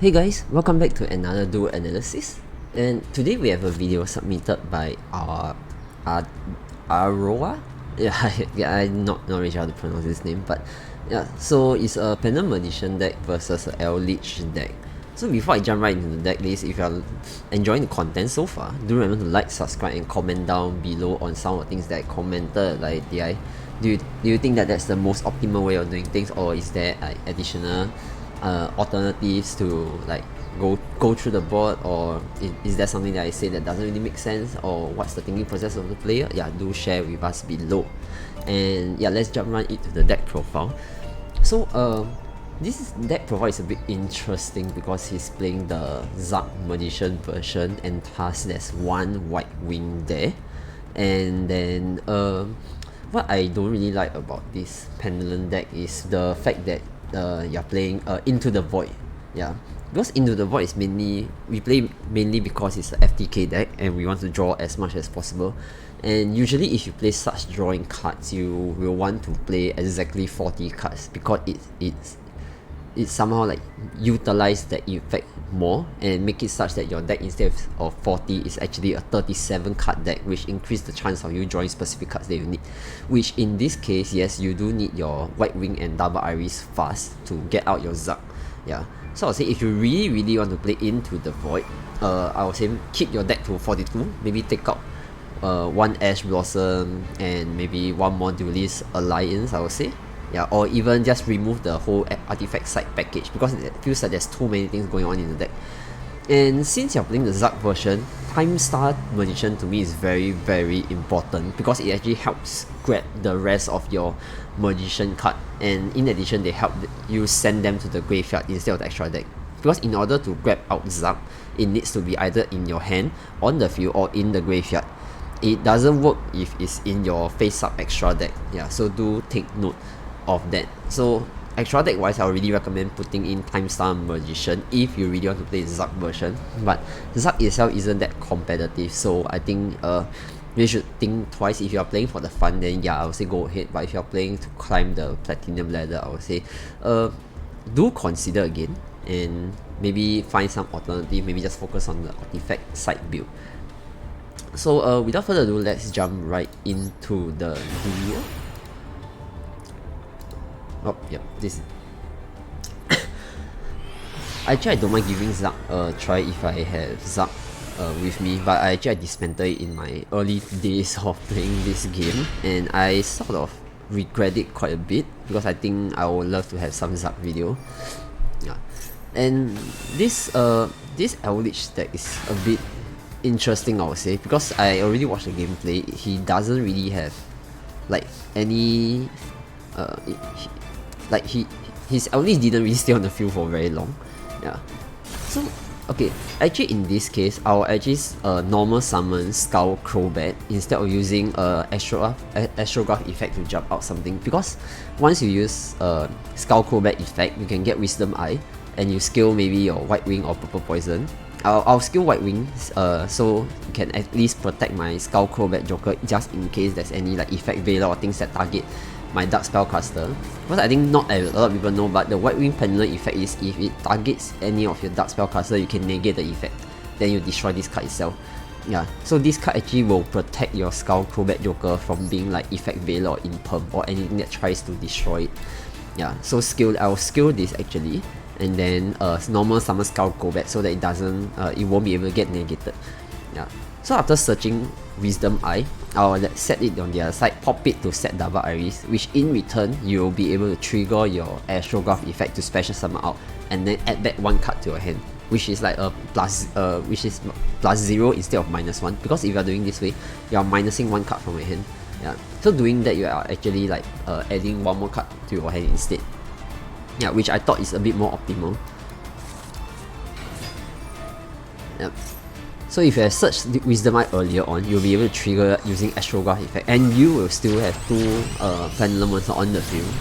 Hey guys, welcome back to another Duel analysis, and today we have a video submitted by Adroa. I'm not really sure how to pronounce his name, but yeah, so it's a Pendulum Magician deck versus an Eldlich deck. So before I jump right into the deck list, if you're enjoying the content so far, do remember to like, subscribe, and comment down below on some of the things that I commented. Like, do you think that that's the most optimal way of doing things, or is there like additional alternatives to like go through the board, or is there something that I say that doesn't really make sense, or what's the thinking process of the player? Yeah, do share with us below. And yeah, let's jump right into the deck profile. So this deck profile is a bit interesting because he's playing the Zug Magician version, and thus there's one white wing there. And then what I don't really like about this Pendulum deck is the fact that you're playing Into the Void. Yeah, because Into the Void is we play mainly because it's a FTK deck and we want to draw as much as possible. And usually if you play such drawing cards, you will want to play exactly 40 cards because it somehow like utilize that effect more and make it such that your deck, instead of 40, is actually a 37 card deck, which increase the chance of you drawing specific cards that you need. Which in this case, yes, you do need your White Wing and Double Iris fast to get out your Zug. Yeah, so I'll say if you really want to play Into the Void, I would say keep your deck to 42, maybe take out one Ash Blossom and maybe one more Duelist Alliance, I would say. Yeah, or even just remove the whole artifact side package because it feels like there's too many things going on in the deck. And since you're playing the Zug version, Time Star Magician to me is very important because it actually helps grab the rest of your Magician card, and in addition they help you send them to the graveyard instead of the extra deck. Because in order to grab out Zug, it needs to be either in your hand, on the field, or in the graveyard. It doesn't work if it's in your face-up extra deck. Yeah, so do take note of that. So extra deck wise, I would really recommend putting in Time Star Magician if you really want to play the Zug version, but Zug itself isn't that competitive, so I think you should think twice. If you are playing for the fun, then yeah, I would say go ahead, but if you are playing to climb the platinum ladder, I would say do consider again and maybe find some alternative, maybe just focus on the artifact side build. So without further ado, let's jump right into the video. Oh, yep, this. Actually, I don't mind giving Zug a try if I have Zug with me, but I dismantled it in my early days of playing this game, and I sort of regret it quite a bit because I think I would love to have some Zug video. Yeah, and this Eldlich deck is a bit interesting, I would say, because I already watched the gameplay. He doesn't really have like any his Eldlich didn't really stay on the field for very long. Yeah, so okay, actually in this case I'll actually normal summon Skull Crowbat instead of using Astrograph effect to jump out something, because once you use Skull Crowbat effect, you can get Wisdom Eye and you skill maybe your White Wing or Purple Poison. I'll skill White Wing so you can at least protect my Skull Crowbat Joker just in case there's any like effect Veiler or things that target my Dark Spellcaster. Because I think not a lot of people know, but the White Wing Pendulum effect is if it targets any of your Dark Spellcaster, you can negate the effect, then you destroy this card itself. Yeah, so this card actually will protect your Skull Crowbat Joker from being like effect Veiler or Imperm or anything that tries to destroy it. Yeah, so I'll skill this actually, and then normal summon Skull Crowbat so that it won't be able to get negated. Yeah, so after searching Wisdom Eye, I'll set it on the other side, pop it to set Double Iris, which in return you'll be able to trigger your Astrograph effect to special summon out, and then add back one card to your hand, which is like which is +0 instead of -1, because if you're doing this way, you're minusing one card from your hand. Yeah, so doing that you are actually like adding one more card to your hand instead. Yeah, which I thought is a bit more optimal. Yep. So if you have searched Wisdom Eye earlier on, you'll be able to trigger using Astrograph effect, and you will still have two Pendulum monsters on the field.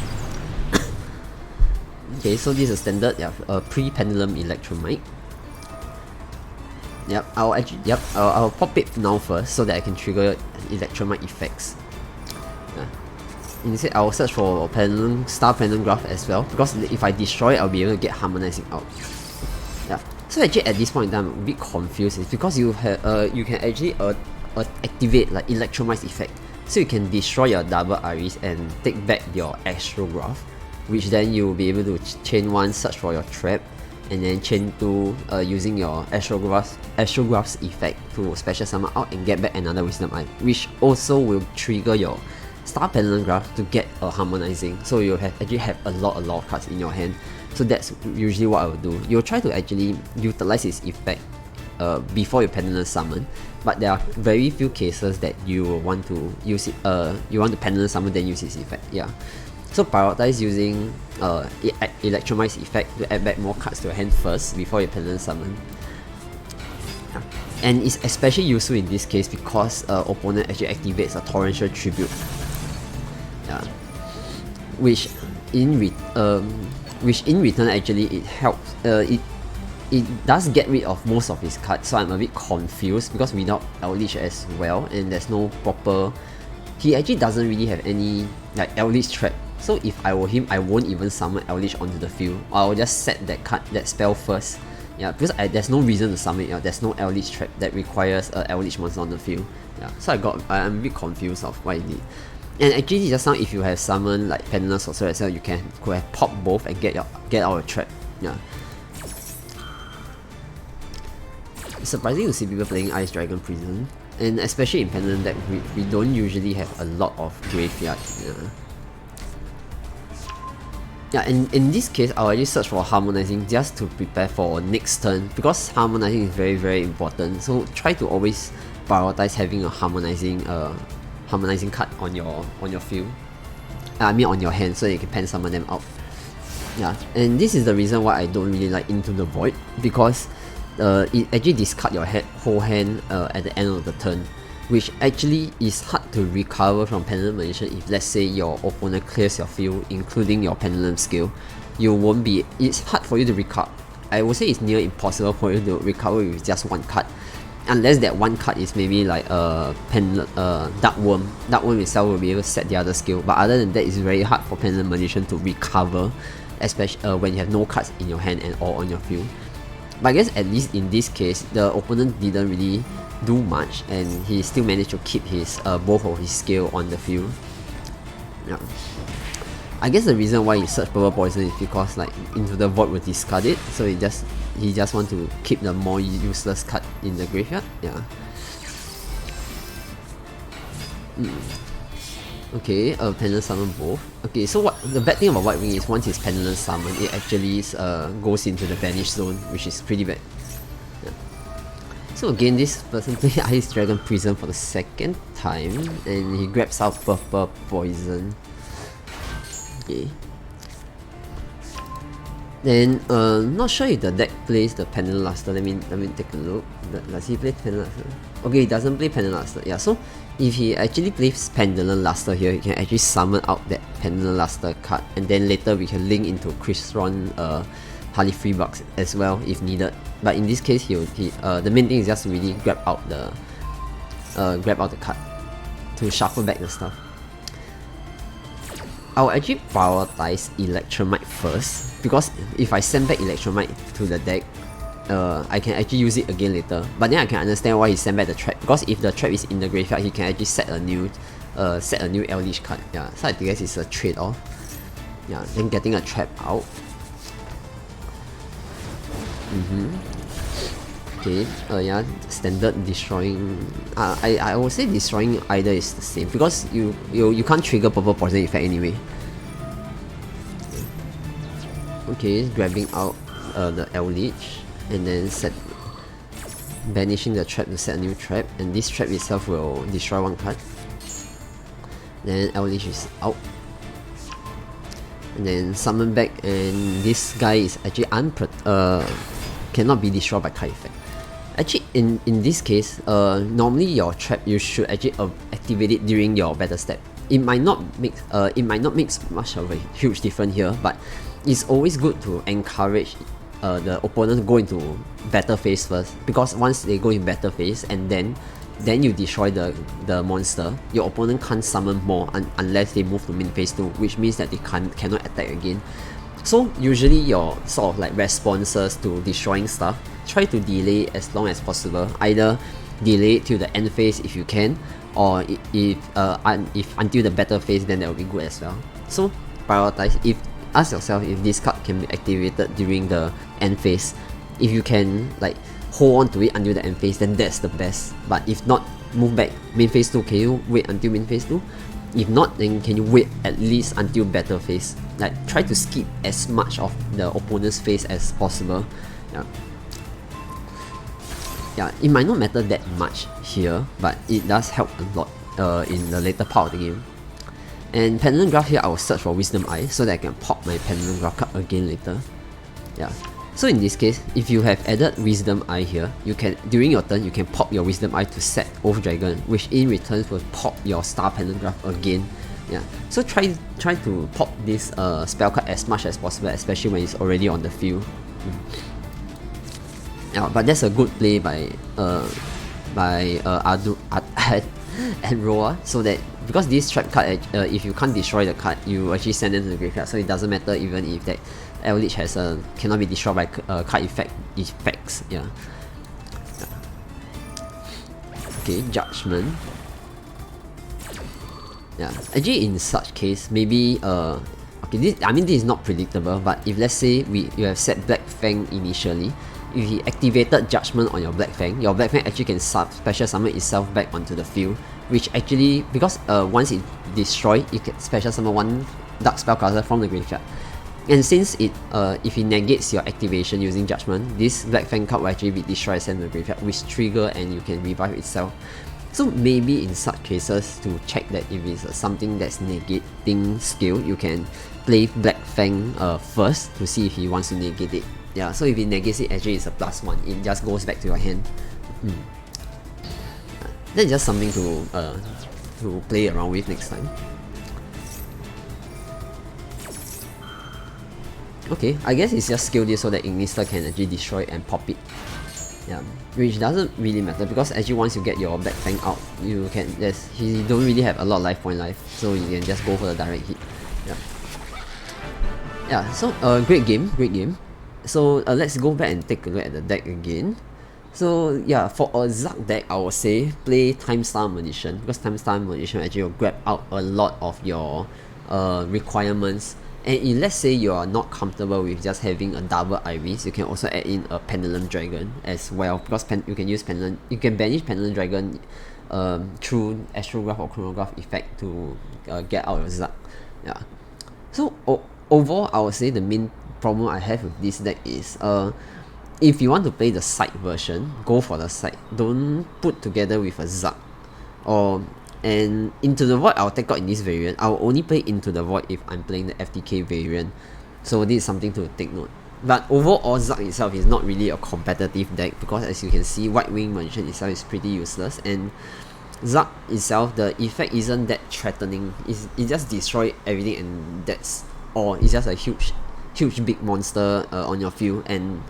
Okay, so this is a standard pre-Pendulum Electromite. Yep, I'll pop it now first so that I can trigger Electromite effects. Yeah. Instead, I'll search for Pendulum, Star Pendulum Graph as well, because if I destroy it, I'll be able to get Harmonizing out. Yeah. So actually at this point in time, I'm a bit confused. It's because you can actually activate like Electromize effect, so you can destroy your double Iris and take back your Astrograph, which then you'll be able to chain 1, search for your trap, and then chain 2 using your Astrograph's effect to special summon out and get back another Wisdom Eye, which also will trigger your Star Pendulum Graph to get a harmonizing. So you'll actually have a lot of cards in your hand. So that's usually what I would do. You'll try to actually utilize its effect before you Pendulum Summon, but there are very few cases that you will want to use it. You want to Pendulum Summon then use its effect. Yeah. So prioritize using Electromize effect to add back more cards to your hand first before you Pendulum Summon. Yeah. And it's especially useful in this case because opponent actually activates a Torrential Tribute. Yeah. Which in return actually it helps. It does get rid of most of his cards, so I'm a bit confused because without Eldlich as well, and there's no proper. He actually doesn't really have any like Eldlich trap. So if I were him, I won't even summon Eldlich onto the field. I'll just set that spell first. Yeah, because there's no reason to summon it. There's no Eldlich trap that requires a Eldlich monster on the field. Yeah, so I'm a bit confused of what he did. And actually, just now if you have summoned like Pendulum Sorcerer as well, you could have popped both and get out a trap. Yeah. It's surprising to see people playing Ice Dragon Prison, and especially in Pendulum deck, we don't usually have a lot of graveyard. Yeah, and in this case, I'll actually search for Harmonizing just to prepare for next turn, because Harmonizing is very important. So try to always prioritize having a Harmonizing card on your field. I mean on your hand, so you can pen summon them out. Yeah, and this is the reason why I don't really like Into the Void, because it actually discard your whole hand at the end of the turn, which actually is hard to recover from Pendulum Magician. If let's say your opponent clears your field, including your Pendulum skill, it's hard for you to recover. I would say it's near impossible for you to recover with just one card, unless that one card is maybe like Dark Worm. Dark Worm itself will be able to set the other skill, but other than that, it's very hard for Pendulum Magician to recover, especially when you have no cards in your hand and all on your field. But I guess at least in this case, the opponent didn't really do much, and he still managed to keep his both of his skill on the field. Yeah. I guess the reason why he searched Purple Poison is because like Into the Void will discard it, so he just want to keep the more useless card in the graveyard. Yeah. Okay, Pendulum Summon both. Okay, so what the bad thing about White Wing is once it's Pendulum Summon, it actually goes into the Vanish Zone, which is pretty bad. Yeah. So again, this person played Ice Dragon Prison for the second time, and he grabs out Purple Poison. Okay. Then not sure if the deck plays the Pendulum Luster. Let me take a look. Does he play Pendulum Luster? Okay, he doesn't play Pendulum Luster. Yeah, so if he actually plays Pendulum Luster here, he can actually summon out that Pendulum Luster card, and then later we can link into Crystron Harley Freebucks as well if needed. But in this case, the main thing is just to really grab out the card to shuffle back the stuff. I'll actually prioritize Electromite first, because if I send back Electromite to the deck, I can actually use it again later. But then I can understand why he sent back the trap, because if the trap is in the graveyard, he can actually set a new Eldlich card. Yeah, so I guess it's a trade-off. Yeah, then getting a trap out. Okay, yeah, standard destroying. I would say destroying either is the same, because you can't trigger Purple Poison effect anyway. Okay, grabbing out the Eldlich, and then banishing the trap to set a new trap, and this trap itself will destroy one card. Then Eldlich is out, and then summon back, and this guy is actually cannot be destroyed by card effect. Actually, in this case, normally your trap, you should actually activate it during your battle step. It might not make much of a huge difference here, but it's always good to encourage the opponent to go into battle phase first, because once they go in battle phase and then you destroy the monster, your opponent can't summon more unless they move to main phase 2, which means that they cannot attack again. So usually your sort of like responses to destroying stuff, try to delay as long as possible. Either delay it till the end phase if you can, or if until the battle phase, then that will be good as well. So prioritize. Ask yourself if this card can be activated during the end phase. If you can like hold on to it until the end phase, then that's the best. But if not, move back. Main phase 2, can you wait until main phase 2? If not, then can you wait at least until battle phase? Like try to skip as much of the opponent's phase as possible. Yeah, it might not matter that much here, but it does help a lot in the later part of the game. And Pendulum Graph here, I will search for Wisdom Eye so that I can pop my Pendulum Graph card again later. Yeah. So in this case, if you have added Wisdom Eye here, you can, during your turn, you can pop your Wisdom Eye to set Oath Dragon, which in return will pop your Star Pendulum Graph again. Yeah. So try to pop this spell card as much as possible, especially when it's already on the field. Yeah, but that's a good play by Adroa, so that because this trap card, if you can't destroy the card, you actually send them to the graveyard. So it doesn't matter even if that Eldlich has cannot be destroyed by card effects. Yeah. Okay, Judgment. Yeah, actually in such case, maybe okay, this is not predictable, but if let's say you have set Black Fang initially, if he activated Judgment on your Black Fang actually can special summon itself back onto the field, which actually, because once it destroys, you can special summon one Dark Spellcaster from the graveyard. And since if it negates your activation using Judgment, this Black Fang card will actually be destroyed and sent to the graveyard, which trigger and you can revive itself. So maybe in such cases, to check that if it's something that's negating skill, you can play Black Fang first to see if he wants to negate it. Yeah, so if it negates it, actually it's a +1. It just goes back to your hand. That's just something to play around with next time. Okay, I guess it's just skill this so that Ignister can actually destroy and pop it. Yeah, which doesn't really matter because actually once you get your Black Fang out, you can he don't really have a lot of life point left, so you can just go for the direct hit. Yeah, so great game. So let's go back and take a look at the deck again. So yeah, for a Zug deck, I would say play Time Star Magician, because Time Star Magician actually will grab out a lot of your requirements. And if let's say you are not comfortable with just having a double Iris, you can also add in a Pendulum Dragon as well, because you can use Pendulum, you can banish Pendulum Dragon through Astrograph or Chronograph effect to get out your Zug. Yeah. So overall, I would say the main problem I have with this deck is if you want to play the side version, go for the side. Don't put together with a Zug. And Into the Void I'll take out in this variant. I'll only play Into the Void if I'm playing the FTK variant. So this is something to take note. But overall, Zug itself is not really a competitive deck, because as you can see, White Wing Magician itself is pretty useless, and Zug itself, the effect isn't that threatening. It just destroys everything, and that's all. It's just a huge big monster on your field, and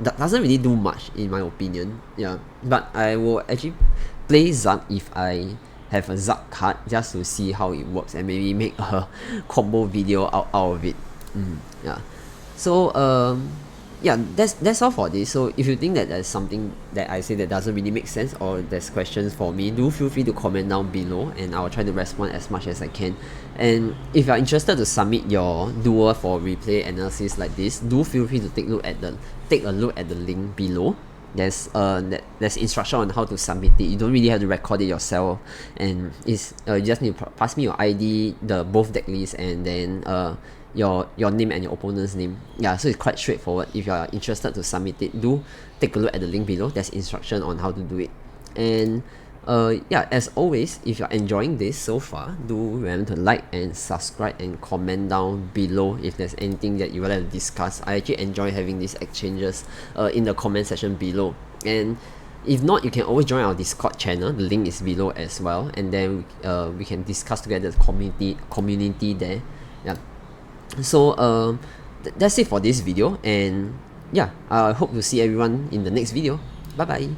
that doesn't really do much in my opinion. Yeah, but I will actually play Zug if I have a Zug card, just to see how it works and maybe make a combo video out of it. Yeah, so yeah, that's all for this. So if you think that there's something that I say that doesn't really make sense, or there's questions for me, do feel free to comment down below, and I'll try to respond as much as I can. And if you're interested to submit your Duel for replay analysis like this, do feel free to take a look at the link below. There's instruction on how to submit it. You don't really have to record it yourself, and you just need to pass me your ID, both deck lists, and then your name and your opponent's name. Yeah, so it's quite straightforward. If you are interested to submit it, do take a look at the link below. There's instruction on how to do it. And yeah, as always, if you're enjoying this so far, do remember to like and subscribe and comment down below if there's anything that you would like to discuss. I actually enjoy having these exchanges in the comment section below. And if not, you can always join our Discord channel. The link is below as well, and then we can discuss together as community there. Yeah. So that's it for this video, and yeah, I hope to see everyone in the next video. Bye bye.